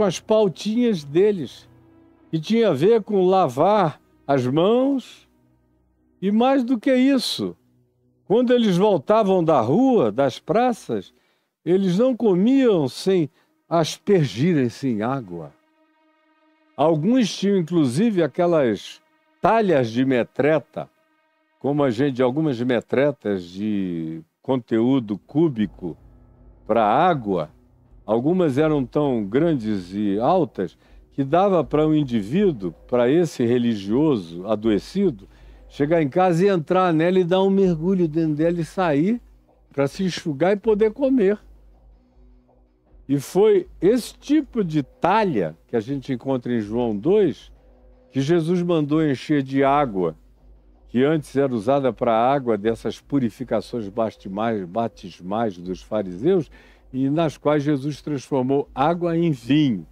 com as pautinhas deles, que tinha a ver com lavar as mãos. E mais do que isso, quando eles voltavam da rua, das praças, eles não comiam sem aspergirem-se em água. Alguns tinham, inclusive, aquelas talhas de metreta, como algumas metretas de conteúdo cúbico para água. Algumas eram tão grandes e altas que dava para um indivíduo, para esse religioso adoecido, chegar em casa e entrar nela e dar um mergulho dentro dela e sair para se enxugar e poder comer. E foi esse tipo de talha que a gente encontra em João 2, que Jesus mandou encher de água, que antes era usada para a água dessas purificações batismais dos fariseus, e nas quais Jesus transformou água em vinho.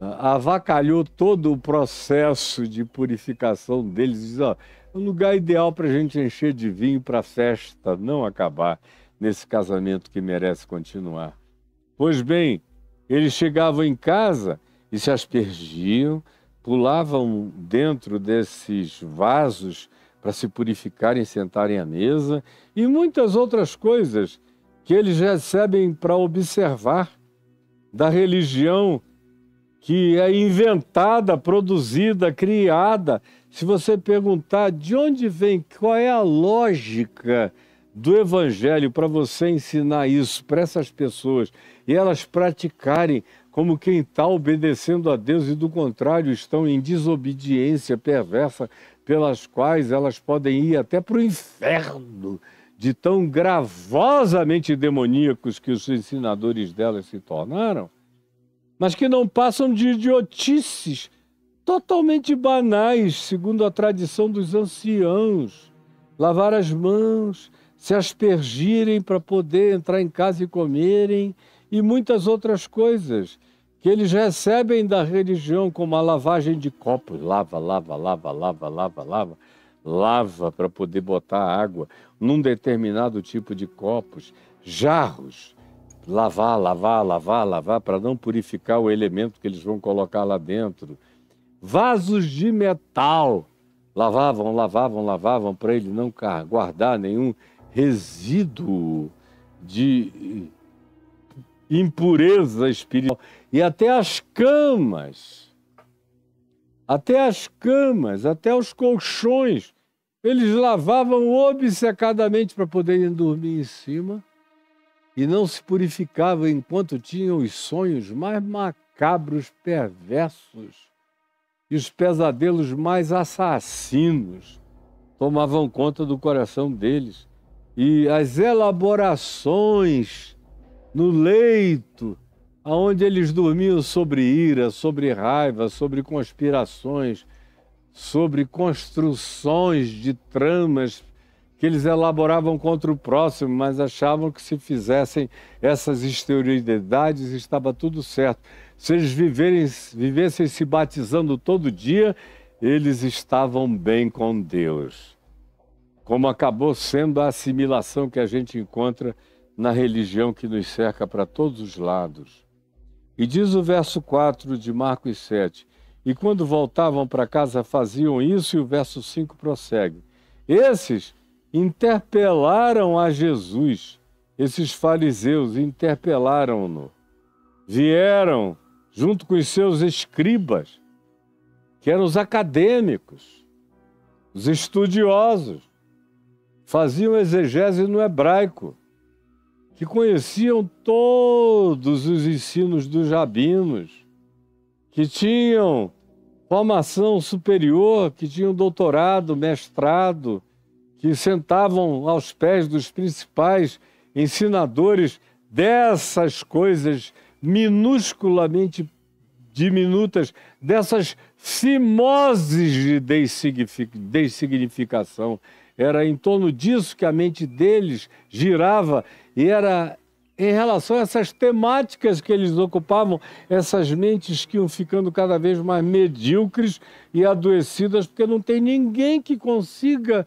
Avacalhou todo o processo de purificação deles. Diz, ó, é um lugar ideal para a gente encher de vinho para a festa não acabar nesse casamento que merece continuar. Pois bem, eles chegavam em casa e se aspergiam, pulavam dentro desses vasos para se purificarem e sentarem à mesa, e muitas outras coisas que eles recebem para observar da religião que é inventada, produzida, criada. Se você perguntar de onde vem, qual é a lógica do Evangelho para você ensinar isso para essas pessoas e elas praticarem como quem está obedecendo a Deus e, do contrário, estão em desobediência perversa, pelas quais elas podem ir até para o inferno, de tão gravosamente demoníacos que os ensinadores delas se tornaram, mas que não passam de idiotices totalmente banais, segundo a tradição dos anciãos. Lavar as mãos, se aspergirem para poder entrar em casa e comerem, e muitas outras coisas que eles recebem da religião, como a lavagem de copos. Lava para poder botar água num determinado tipo de copos. Jarros, lavar para não purificar o elemento que eles vão colocar lá dentro. Vasos de metal, lavavam para ele não guardar nenhum resíduo de impureza espiritual. E até as camas, até os colchões, eles lavavam obcecadamente para poderem dormir em cima, e não se purificavam enquanto tinham os sonhos mais macabros, perversos, e os pesadelos mais assassinos tomavam conta do coração deles. E as elaborações no leito, onde eles dormiam sobre ira, sobre raiva, sobre conspirações, sobre construções de tramas que eles elaboravam contra o próximo, mas achavam que se fizessem essas exterioridades estava tudo certo. Se eles vivessem se batizando todo dia, eles estavam bem com Deus. Como acabou sendo a assimilação que a gente encontra na religião que nos cerca para todos os lados. E diz o verso 4 de Marcos 7, e quando voltavam para casa faziam isso, e o verso 5 prossegue. Esses interpelaram a Jesus, esses fariseus interpelaram-no. Vieram junto com os seus escribas, que eram os acadêmicos, os estudiosos, faziam exegese no hebraico, que conheciam todos os ensinos dos rabinos, que tinham formação superior, que tinham doutorado, mestrado, que sentavam aos pés dos principais ensinadores dessas coisas minusculamente diminutas, dessas fimoses de dessignificação. Era em torno disso que a mente deles girava, e era em relação a essas temáticas que eles ocupavam, essas mentes que iam ficando cada vez mais medíocres e adoecidas, porque não tem ninguém que consiga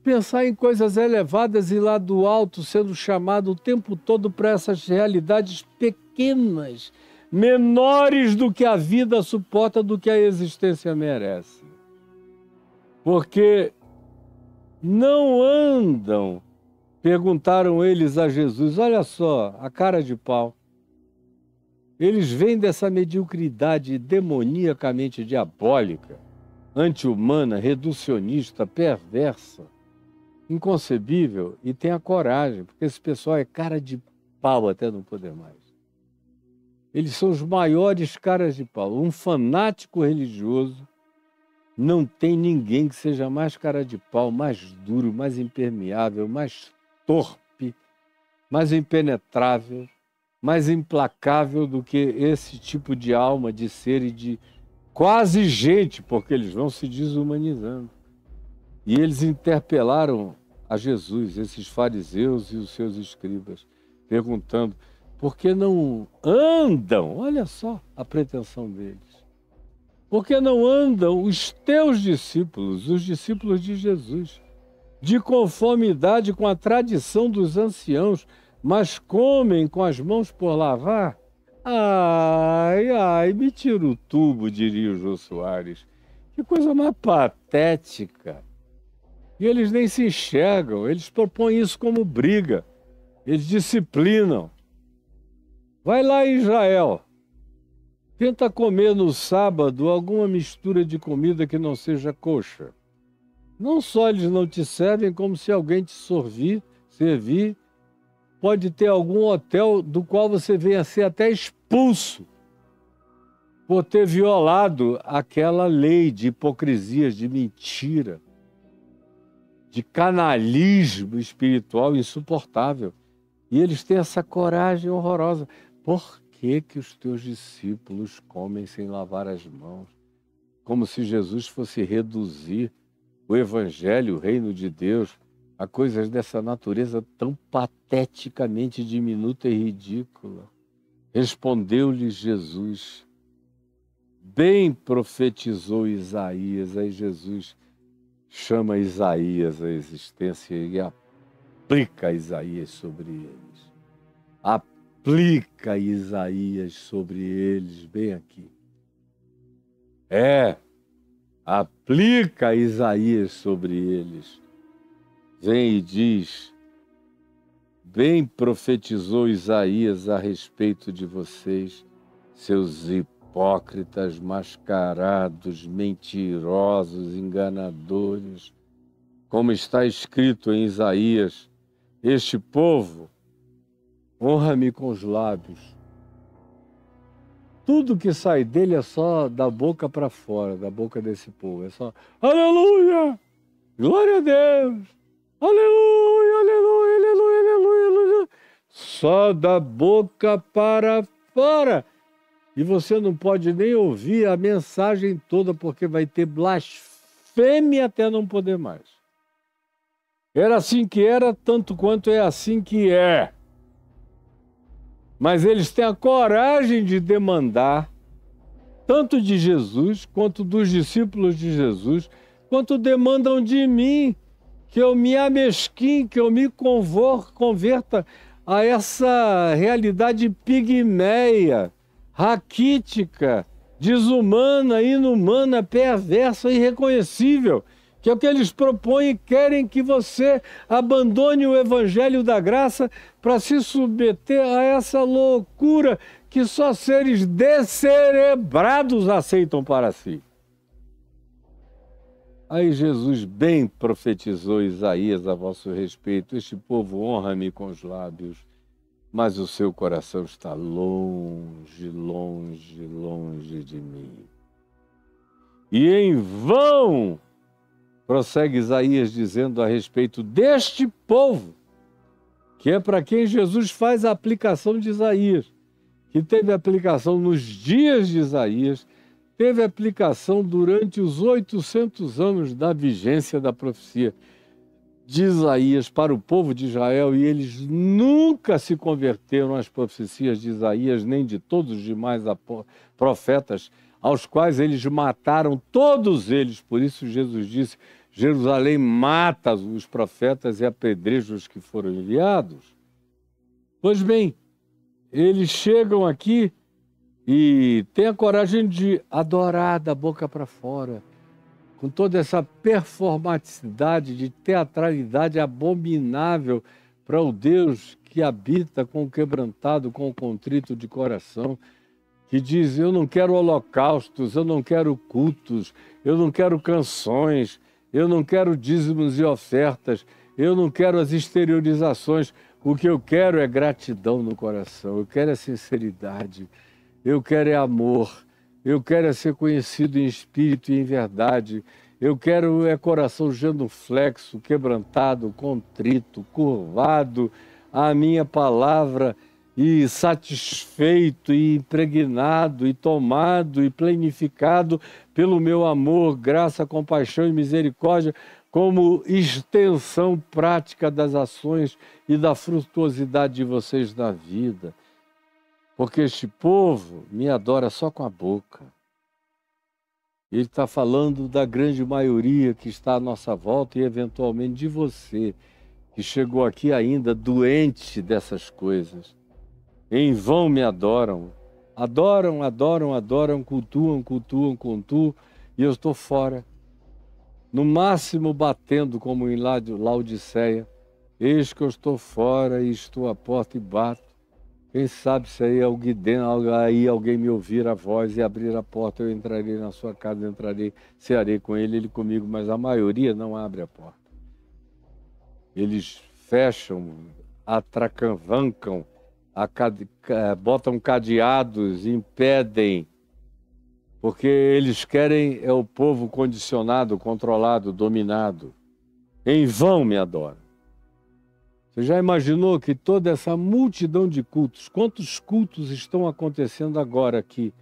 pensar em coisas elevadas e lá do alto, sendo chamado o tempo todo para essas realidades pequenas, menores do que a vida suporta, do que a existência merece. Porque não andam, perguntaram eles a Jesus, olha só, a cara de pau. Eles vêm dessa mediocridade demoniacamente diabólica, anti-humana, reducionista, perversa, inconcebível, e tem a coragem, porque esse pessoal é cara de pau até não poder mais. Eles são os maiores caras de pau. Um fanático religioso não tem ninguém que seja mais cara de pau, mais duro, mais impermeável, mais torpe, mais impenetrável, mais implacável do que esse tipo de alma, de ser e de quase gente, porque eles vão se desumanizando. E eles interpelaram a Jesus, esses fariseus e os seus escribas, perguntando por que não andam, olha só a pretensão deles, por que não andam os teus discípulos, os discípulos de Jesus, de conformidade com a tradição dos anciãos, mas comem com as mãos por lavar? Ai, ai, me tira o tubo, diria o Jô Soares. Que coisa mais patética. E eles nem se enxergam, eles propõem isso como briga, eles disciplinam. Vai lá em Israel, tenta comer no sábado alguma mistura de comida que não seja coxa. Não só eles não te servem, como se alguém te servir, pode ter algum hotel do qual você venha a ser até expulso por ter violado aquela lei de hipocrisias, de mentira, de canalismo espiritual insuportável. E eles têm essa coragem horrorosa. Por que que os teus discípulos comem sem lavar as mãos? Como se Jesus fosse reduzir o Evangelho, o reino de Deus, a coisas dessa natureza tão pateticamente diminuta e ridícula. Respondeu-lhes Jesus, bem profetizou Isaías. Aí Jesus chama Isaías à existência e aplica Isaías sobre eles. Aplica Isaías sobre eles, bem aqui. Aplica Isaías sobre eles. Vem e diz, bem profetizou Isaías a respeito de vocês, seus hipócritas mascarados, mentirosos, enganadores. Como está escrito em Isaías, este povo honra-me com os lábios. Tudo que sai dele é só da boca para fora, da boca desse povo. É só, aleluia, glória a Deus, aleluia, aleluia, aleluia, aleluia, aleluia. Só da boca para fora. E você não pode nem ouvir a mensagem toda, porque vai ter blasfêmia até não poder mais. Era assim que era, tanto quanto é assim que é. Mas eles têm a coragem de demandar, tanto de Jesus, quanto dos discípulos de Jesus, quanto demandam de mim, que eu me amesquinhe, que eu me converta a essa realidade pigmeia, raquítica, desumana, inumana, perversa, irreconhecível, que é o que eles propõem e querem que você abandone o evangelho da graça para se submeter a essa loucura que só seres descerebrados aceitam para si. Aí Jesus bem profetizou Isaías a vosso respeito, este povo honra-me com os lábios, mas o seu coração está longe, longe, longe de mim. E em vão, prossegue Isaías dizendo a respeito deste povo, que é para quem Jesus faz a aplicação de Isaías, que teve aplicação nos dias de Isaías, teve aplicação durante os 800 anos da vigência da profecia de Isaías para o povo de Israel, e eles nunca se converteram às profecias de Isaías, nem de todos os demais profetas, aos quais eles mataram todos eles. Por isso Jesus disse, Jerusalém mata os profetas e apedreja os que foram enviados. Pois bem, eles chegam aqui e tenha coragem de adorar da boca para fora, com toda essa performaticidade de teatralidade abominável para o Deus que habita com o quebrantado, com o contrito de coração, que diz: eu não quero holocaustos, eu não quero cultos, eu não quero canções, eu não quero dízimos e ofertas, eu não quero as exteriorizações. O que eu quero é gratidão no coração, eu quero é sinceridade, eu quero é amor, eu quero é ser conhecido em espírito e em verdade, eu quero é coração genuflexo, quebrantado, contrito, curvado à minha palavra e satisfeito e impregnado e tomado e plenificado pelo meu amor, graça, compaixão e misericórdia, como extensão prática das ações e da frutuosidade de vocês na vida. Porque este povo me adora só com a boca. Ele está falando da grande maioria que está à nossa volta e, eventualmente, de você, que chegou aqui ainda doente dessas coisas. Em vão me adoram. Adoram, adoram, adoram, cultuam, cultuam, cultuam, e eu estou fora. No máximo batendo, como em Laodiceia. Eis que eu estou fora e estou à porta e bato. Quem sabe se aí alguém me ouvir a voz e abrir a porta, eu entrarei na sua casa, entrarei, cearei com ele, ele comigo, mas a maioria não abre a porta. Eles fecham, atracavancam, botam cadeados, impedem, porque eles querem o povo condicionado, controlado, dominado. Em vão me adoram. Você já imaginou que toda essa multidão de cultos, quantos cultos estão acontecendo agora aqui,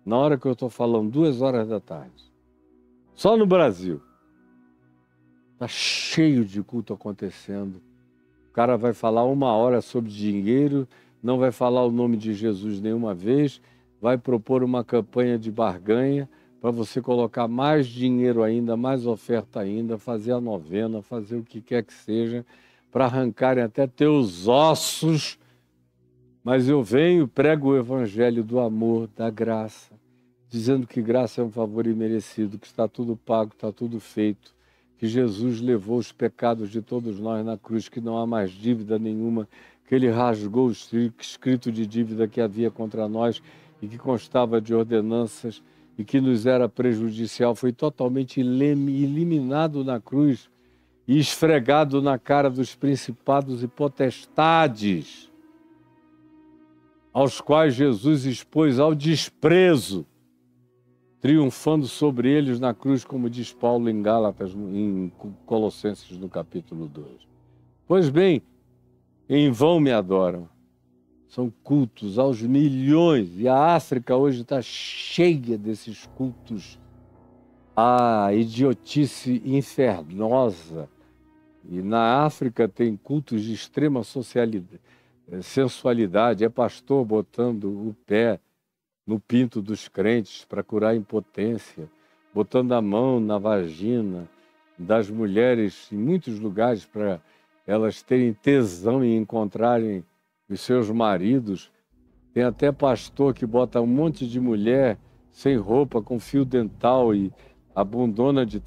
na hora que eu estou falando, 2 horas da tarde? Só no Brasil. Está cheio de culto acontecendo. O cara vai falar 1 hora sobre dinheiro, não vai falar o nome de Jesus nenhuma vez, vai propor uma campanha de barganha para você colocar mais dinheiro ainda, mais oferta ainda, fazer a novena, fazer o que quer que seja, para arrancarem até teus ossos. Mas eu venho, prego o evangelho do amor, da graça, dizendo que graça é um favor imerecido, que está tudo pago, está tudo feito, que Jesus levou os pecados de todos nós na cruz, que não há mais dívida nenhuma, que ele rasgou o escrito de dívida que havia contra nós e que constava de ordenanças e que nos era prejudicial, foi totalmente eliminado na cruz e esfregado na cara dos principados e potestades, aos quais Jesus expôs ao desprezo, triunfando sobre eles na cruz, como diz Paulo em Gálatas, em Colossenses, no capítulo 2. Pois bem, em vão me adoram. São cultos aos milhões, e a África hoje está cheia desses cultos. A idiotice infernosa. E na África tem cultos de extrema sensualidade, é pastor botando o pé no pinto dos crentes para curar a impotência, botando a mão na vagina das mulheres em muitos lugares para elas terem tesão em encontrarem os seus maridos. Tem até pastor que bota um monte de mulher sem roupa, com fio dental e a bundona de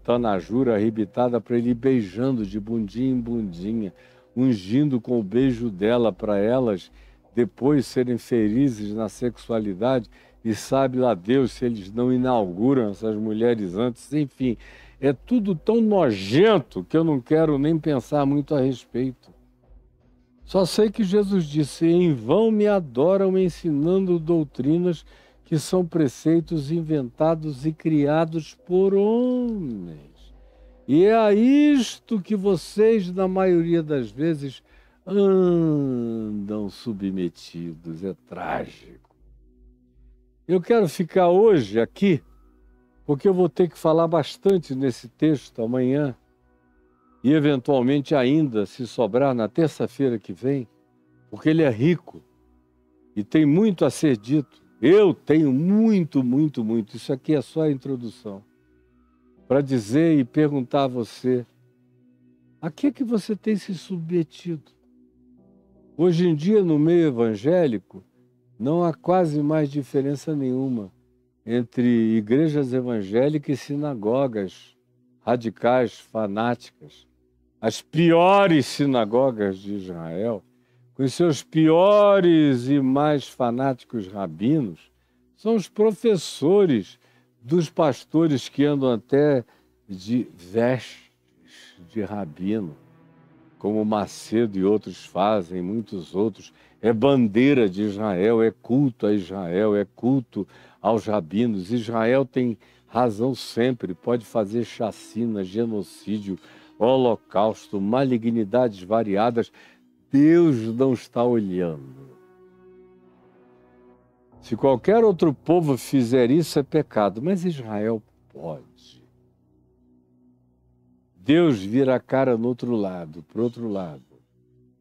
tanajura arrebitada para ele ir beijando de bundinha em bundinha, ungindo com o beijo dela para elas depois serem felizes na sexualidade, e sabe lá Deus se eles não inauguram essas mulheres antes. Enfim, é tudo tão nojento que eu não quero nem pensar muito a respeito. Só sei que Jesus disse: em vão me adoram ensinando doutrinas que são preceitos inventados e criados por homens. E é a isto que vocês, na maioria das vezes, andam submetidos. É trágico. Eu quero ficar hoje aqui, porque eu vou ter que falar bastante nesse texto amanhã, e eventualmente ainda, se sobrar, na terça-feira que vem, porque ele é rico e tem muito a ser dito. Eu tenho muito, muito, muito. Isso aqui é só a introdução. Para dizer e perguntar a você, a que você tem se submetido? Hoje em dia, no meio evangélico, Não há quase mais diferença nenhuma entre igrejas evangélicas e sinagogas radicais, fanáticas. As piores sinagogas de Israel, com os seus piores e mais fanáticos rabinos, são os professores dos pastores que andam até de vestes de rabino, como Macedo e outros fazem, muitos outros. É bandeira de Israel, é culto a Israel, é culto aos rabinos. Israel tem razão sempre, pode fazer chacina, genocídio, holocausto, malignidades variadas. Deus não está olhando. Se qualquer outro povo fizer isso, é pecado, mas Israel pode. Deus vira a cara no outro lado, para o outro lado.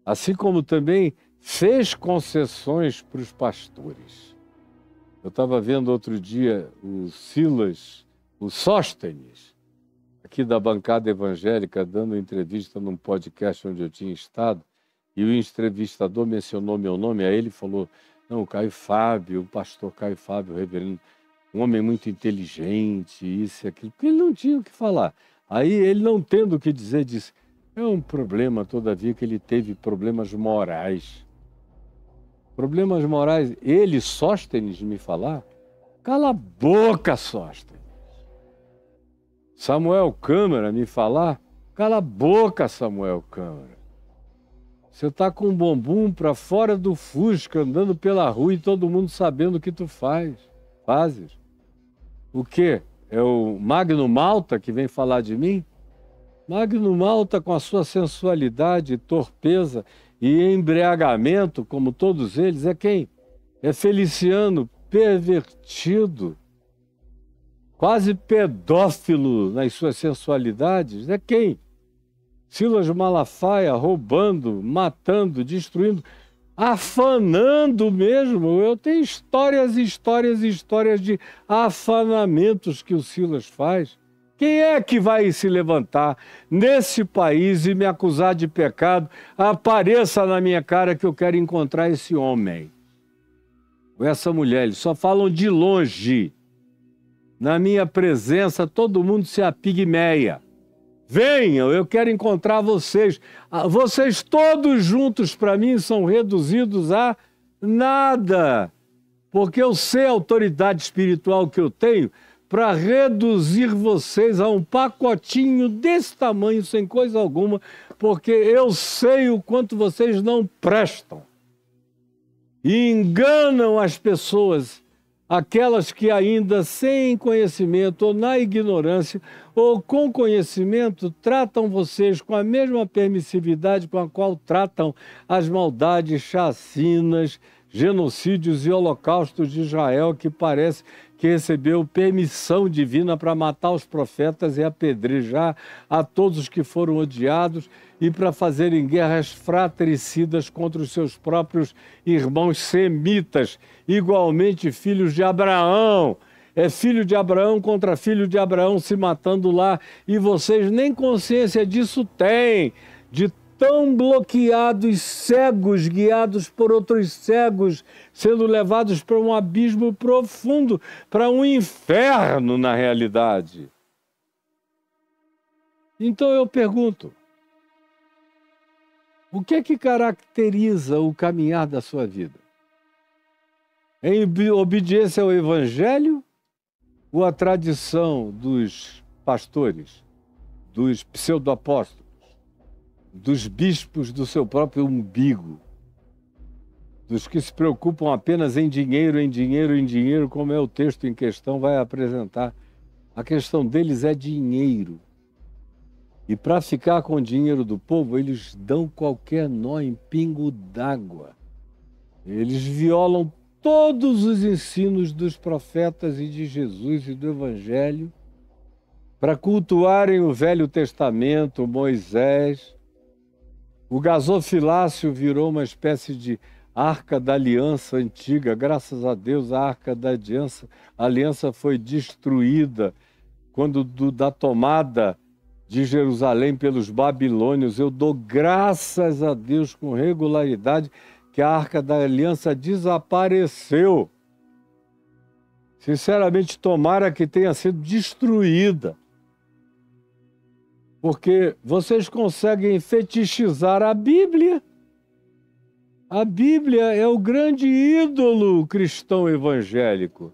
Assim como também fez concessões para os pastores. Eu estava vendo outro dia o Silas, o Sóstenes, aqui da bancada evangélica, dando entrevista num podcast onde eu tinha estado, e o entrevistador mencionou meu nome, aí ele falou, não, o Caio Fábio, o pastor Caio Fábio, o reverendo, um homem muito inteligente, isso e aquilo, porque ele não tinha o que falar. Aí ele, não tendo o que dizer, disse, é um problema, todavia, que ele teve problemas morais. Problemas morais. Ele, Sóstenes, me falar, cala a boca, Sóstenes. Samuel Câmara me falar, cala a boca, Samuel Câmara. Você está com um bumbum para fora do Fusca, andando pela rua e todo mundo sabendo o que tu fazes. O quê? É o Magno Malta que vem falar de mim? Magno Malta, com a sua sensualidade, torpeza e embriagamento, como todos eles, é quem? É Feliciano, pervertido, quase pedófilo nas suas sensualidades. É quem? Silas Malafaia, roubando, matando, destruindo, afanando mesmo. Eu tenho histórias e histórias e histórias de afanamentos que o Silas faz. Quem é que vai se levantar nesse país e me acusar de pecado? Apareça na minha cara que eu quero encontrar esse homem ou essa mulher. Eles só falam de longe. Na minha presença, todo mundo se apigmeia. Venham, eu quero encontrar vocês. Vocês todos juntos, para mim, são reduzidos a nada. Porque eu sei a autoridade espiritual que eu tenho para reduzir vocês a um pacotinho desse tamanho, sem coisa alguma, porque eu sei o quanto vocês não prestam. E enganam as pessoas, aquelas que ainda sem conhecimento ou na ignorância ou com conhecimento tratam vocês com a mesma permissividade com a qual tratam as maldades, chacinas, genocídios e holocaustos de Israel, que parece que recebeu permissão divina para matar os profetas e apedrejar a todos os que foram odiados e para fazerem guerras fratricidas contra os seus próprios irmãos semitas, igualmente filhos de Abraão. É filho de Abraão contra filho de Abraão se matando lá, e vocês nem consciência disso têm, de tão bloqueados, cegos, guiados por outros cegos, sendo levados para um abismo profundo, para um inferno na realidade. Então eu pergunto, o que é que caracteriza o caminhar da sua vida? Em obediência ao Evangelho ou à tradição dos pastores, dos pseudo-apóstolos, dos bispos do seu próprio umbigo, dos que se preocupam apenas em dinheiro, em dinheiro, em dinheiro, como é o texto em questão vai apresentar. A questão deles é dinheiro. E para ficar com o dinheiro do povo, eles dão qualquer nó em pingo d'água. Eles violam todos os ensinos dos profetas e de Jesus e do Evangelho para cultuarem o Velho Testamento, Moisés. O gasofilácio virou uma espécie de arca da aliança antiga. Graças a Deus, a arca da aliança foi destruída quando da tomada de Jerusalém pelos babilônios. Eu dou graças a Deus com regularidade que a Arca da Aliança desapareceu. Sinceramente, tomara que tenha sido destruída. Porque vocês conseguem fetichizar a Bíblia. A Bíblia é o grande ídolo cristão evangélico.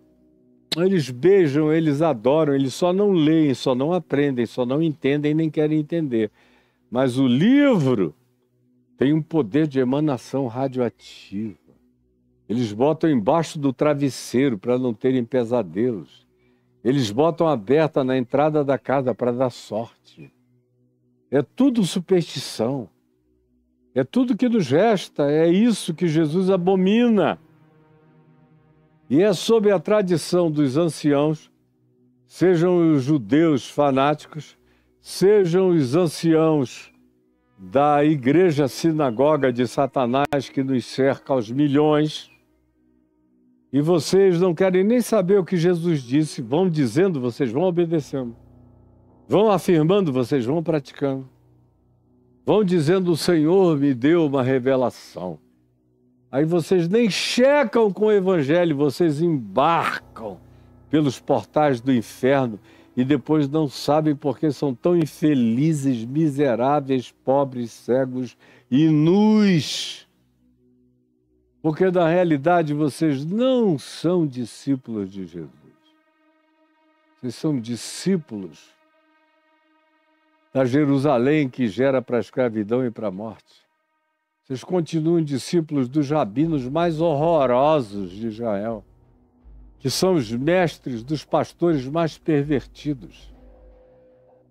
Eles beijam, eles adoram, eles só não leem, só não aprendem, só não entendem, nem querem entender. Mas o livro tem um poder de emanação radioativa. Eles botam embaixo do travesseiro para não terem pesadelos. Eles botam aberta na entrada da casa para dar sorte. É tudo superstição. É tudo que nos resta, é isso que Jesus abomina. E é sob a tradição dos anciãos, sejam os judeus fanáticos, sejam os anciãos da igreja sinagoga de Satanás que nos cerca aos milhões, e vocês não querem nem saber o que Jesus disse, vão dizendo, vocês vão obedecendo, vão afirmando, vocês vão praticando. Vão dizendo, o Senhor me deu uma revelação. Aí vocês nem checam com o Evangelho, vocês embarcam pelos portais do inferno e depois não sabem porque são tão infelizes, miseráveis, pobres, cegos e nus. Porque na realidade vocês não são discípulos de Jesus. Vocês são discípulos da Jerusalém que gera para a escravidão e para a morte. Vocês continuam discípulos dos rabinos mais horrorosos de Israel, que são os mestres dos pastores mais pervertidos.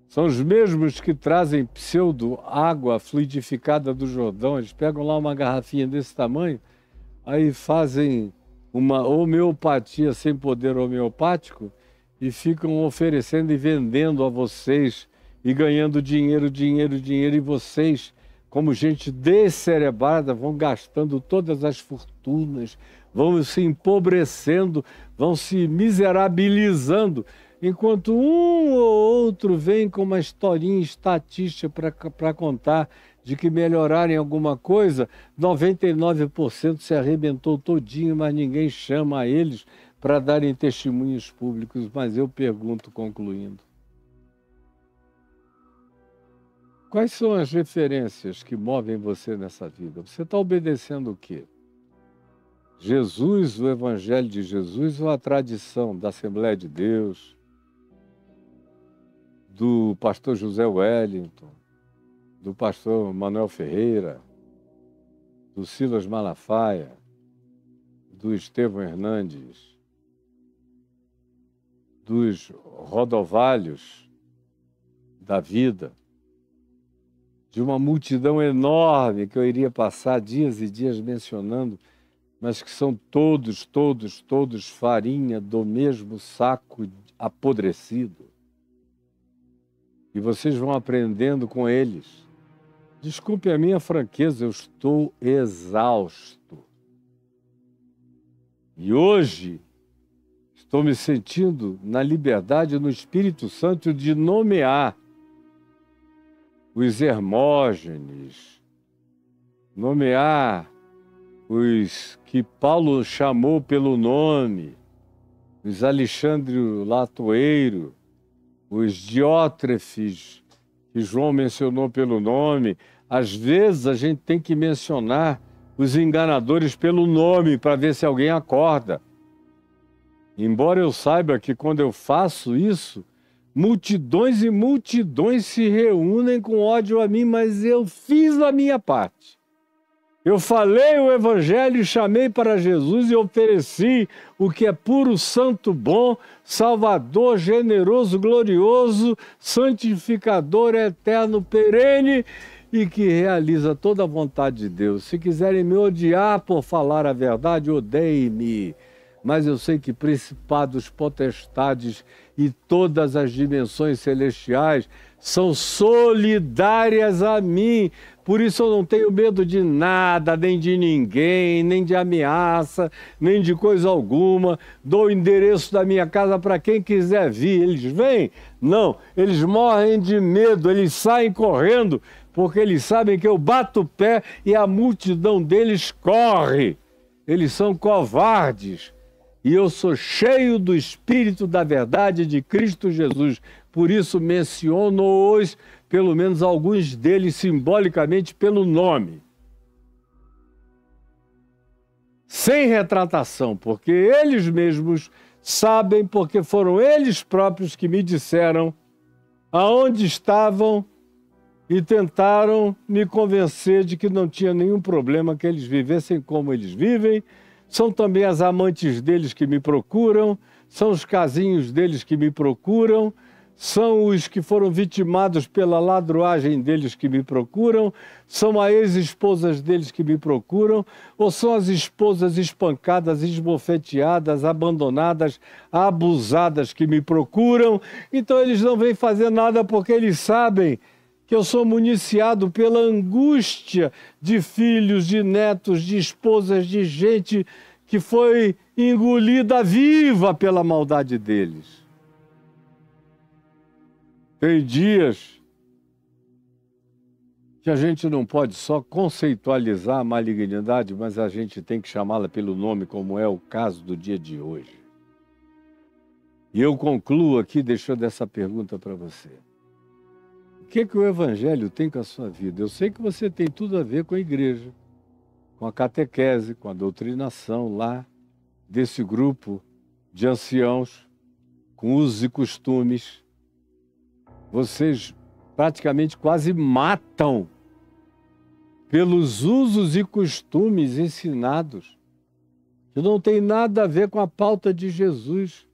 São os mesmos que trazem pseudo-água fluidificada do Jordão. Eles pegam lá uma garrafinha desse tamanho, aí fazem uma homeopatia sem poder homeopático e ficam oferecendo e vendendo a vocês e ganhando dinheiro, e vocês, como gente descerebrada, vão gastando todas as fortunas, vão se empobrecendo, vão se miserabilizando, enquanto um ou outro vem com uma historinha estatística para contar de que melhorarem alguma coisa, 99% se arrebentou todinho, mas ninguém chama a eles para darem testemunhos públicos. Mas eu pergunto, concluindo, quais são as referências que movem você nessa vida? Você está obedecendo o quê? Jesus, o Evangelho de Jesus ou a tradição da Assembleia de Deus, do pastor José Wellington, do pastor Manuel Ferreira, do Silas Malafaia, do Estevão Hernandes, dos rodovalhos da vida, de uma multidão enorme que eu iria passar dias e dias mencionando, mas que são todos farinha do mesmo saco apodrecido. E vocês vão aprendendo com eles. Desculpe a minha franqueza, eu estou exausto. E hoje estou me sentindo na liberdade no Espírito Santo de nomear os Hermógenes, nomear os que Paulo chamou pelo nome, os Alexandre Latoeiro, os Diótrefes, que João mencionou pelo nome. Às vezes a gente tem que mencionar os enganadores pelo nome para ver se alguém acorda. Embora eu saiba que quando eu faço isso, multidões e multidões se reúnem com ódio a mim, mas eu fiz a minha parte. Eu falei o Evangelho e chamei para Jesus e ofereci o que é puro, santo, bom, salvador, generoso, glorioso, santificador, eterno, perene e que realiza toda a vontade de Deus. Se quiserem me odiar por falar a verdade, odeiem-me. Mas eu sei que principados, potestades e todas as dimensões celestiais são solidárias a mim. Por isso eu não tenho medo de nada, nem de ninguém, nem de ameaça, nem de coisa alguma. Dou o endereço da minha casa para quem quiser vir. Eles vêm? Não, eles morrem de medo, eles saem correndo, porque eles sabem que eu bato o pé e a multidão deles corre. Eles são covardes. E eu sou cheio do Espírito da verdade de Cristo Jesus. Por isso menciono-os, pelo menos alguns deles, simbolicamente pelo nome. Sem retratação, porque eles mesmos sabem, porque foram eles próprios que me disseram aonde estavam e tentaram me convencer de que não tinha nenhum problema que eles vivessem como eles vivem. São também as amantes deles que me procuram, são os casinhos deles que me procuram, são os que foram vitimados pela ladruagem deles que me procuram, são as ex-esposas deles que me procuram, ou são as esposas espancadas, esbofeteadas, abandonadas, abusadas que me procuram. Então eles não vêm fazer nada porque eles sabem que eu sou municiado pela angústia de filhos, de netos, de esposas, de gente que foi engolida viva pela maldade deles. Tem dias que a gente não pode só conceitualizar a malignidade, mas a gente tem que chamá-la pelo nome, como é o caso do dia de hoje. E eu concluo aqui deixando essa pergunta para você. O que o Evangelho tem com a sua vida? Eu sei que você tem tudo a ver com a igreja, com a catequese, com a doutrinação lá desse grupo de anciãos, com usos e costumes. Vocês praticamente quase matam pelos usos e costumes ensinados, que não tem nada a ver com a pauta de Jesus.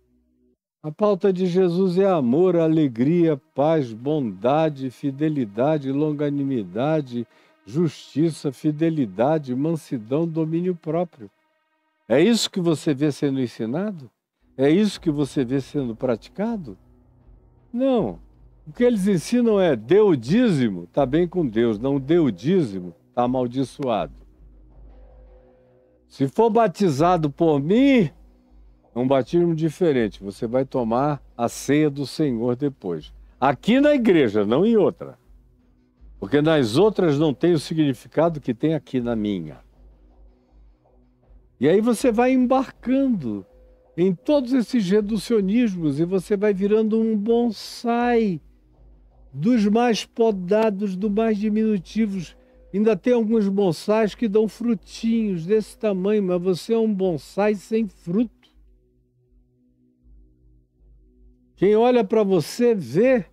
A pauta de Jesus é amor, alegria, paz, bondade, fidelidade, longanimidade, justiça, fidelidade, mansidão, domínio próprio. É isso que você vê sendo ensinado? É isso que você vê sendo praticado? Não. O que eles ensinam é: dê o dízimo, está bem com Deus. Não dê o dízimo, está amaldiçoado. Se for batizado por mim, é um batismo diferente. Você vai tomar a ceia do Senhor depois. Aqui na igreja, não em outra. Porque nas outras não tem o significado que tem aqui na minha. E aí você vai embarcando em todos esses reducionismos e você vai virando um bonsai dos mais podados, dos mais diminutivos. Ainda tem alguns bonsais que dão frutinhos desse tamanho, mas você é um bonsai sem fruto. Quem olha para você vê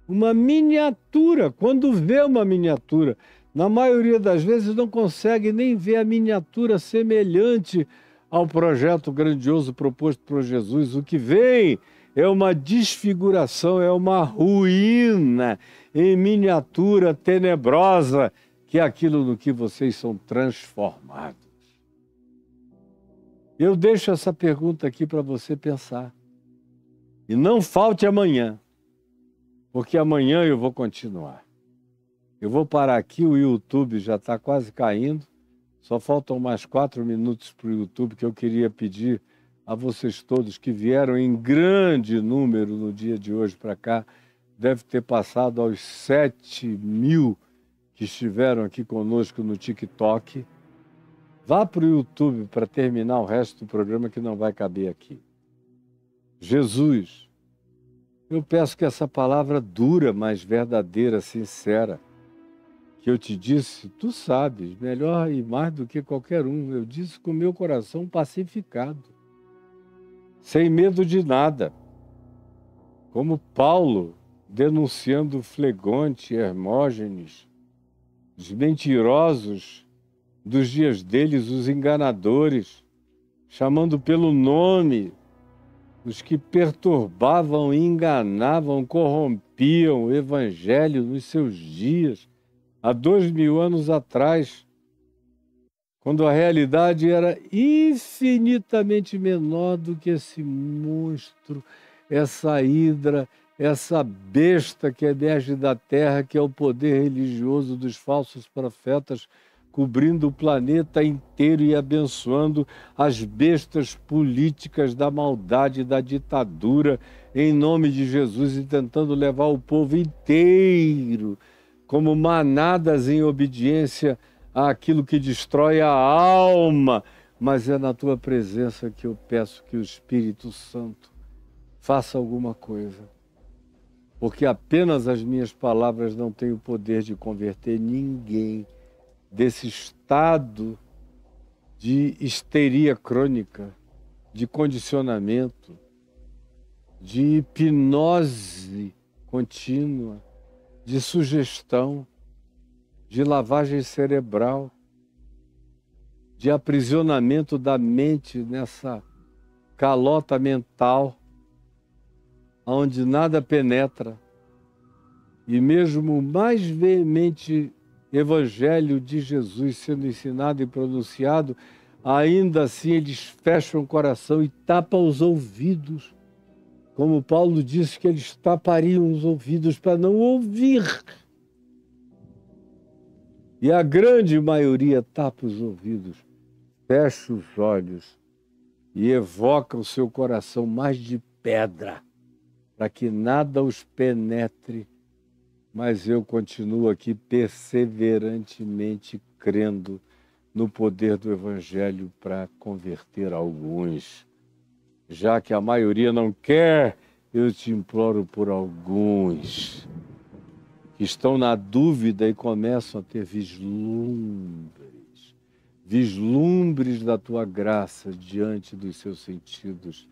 uma miniatura. Quando vê uma miniatura, na maioria das vezes não consegue nem ver a miniatura semelhante ao projeto grandioso proposto por Jesus. O que vem é uma desfiguração, é uma ruína em miniatura tenebrosa, que é aquilo no que vocês são transformados. Eu deixo essa pergunta aqui para você pensar. E não falte amanhã, porque amanhã eu vou continuar. Eu vou parar aqui, o YouTube já está quase caindo, só faltam mais 4 minutos para o YouTube, que eu queria pedir a vocês todos que vieram em grande número no dia de hoje para cá, deve ter passado aos 7.000 que estiveram aqui conosco no TikTok. Vá para o YouTube para terminar o resto do programa, que não vai caber aqui. Jesus, eu peço que essa palavra dura, mas verdadeira, sincera, que eu te disse, tu sabes, melhor e mais do que qualquer um, eu disse com o meu coração pacificado, sem medo de nada, como Paulo denunciando Flegonte e Hermógenes, os mentirosos dos dias deles, os enganadores, chamando pelo nome os que perturbavam, enganavam, corrompiam o Evangelho nos seus dias, há 2000 anos atrás, quando a realidade era infinitamente menor do que esse monstro, essa hidra, essa besta que emerge da terra, que é o poder religioso dos falsos profetas, cobrindo o planeta inteiro e abençoando as bestas políticas da maldade e da ditadura, em nome de Jesus, e tentando levar o povo inteiro como manadas em obediência àquilo que destrói a alma. Mas é na tua presença que eu peço que o Espírito Santo faça alguma coisa. Porque apenas as minhas palavras não têm o poder de converter ninguém desse estado de histeria crônica, de condicionamento, de hipnose contínua, de sugestão, de lavagem cerebral, de aprisionamento da mente nessa calota mental, onde nada penetra. E mesmo o mais veemente Evangelho de Jesus sendo ensinado e pronunciado, ainda assim eles fecham o coração e tapam os ouvidos. Como Paulo disse que eles tapariam os ouvidos para não ouvir. E a grande maioria tapa os ouvidos, fecha os olhos e evoca o seu coração mais de pedra, para que nada os penetre. Mas eu continuo aqui perseverantemente crendo no poder do Evangelho para converter alguns. Já que a maioria não quer, eu te imploro por alguns que estão na dúvida e começam a ter vislumbres da tua graça diante dos seus sentidos,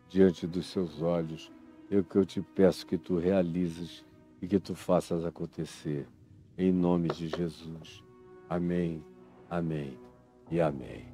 diante dos seus olhos. É o que eu te peço que tu realizes e que tu faças acontecer. Em nome de Jesus. Amém, amém e amém.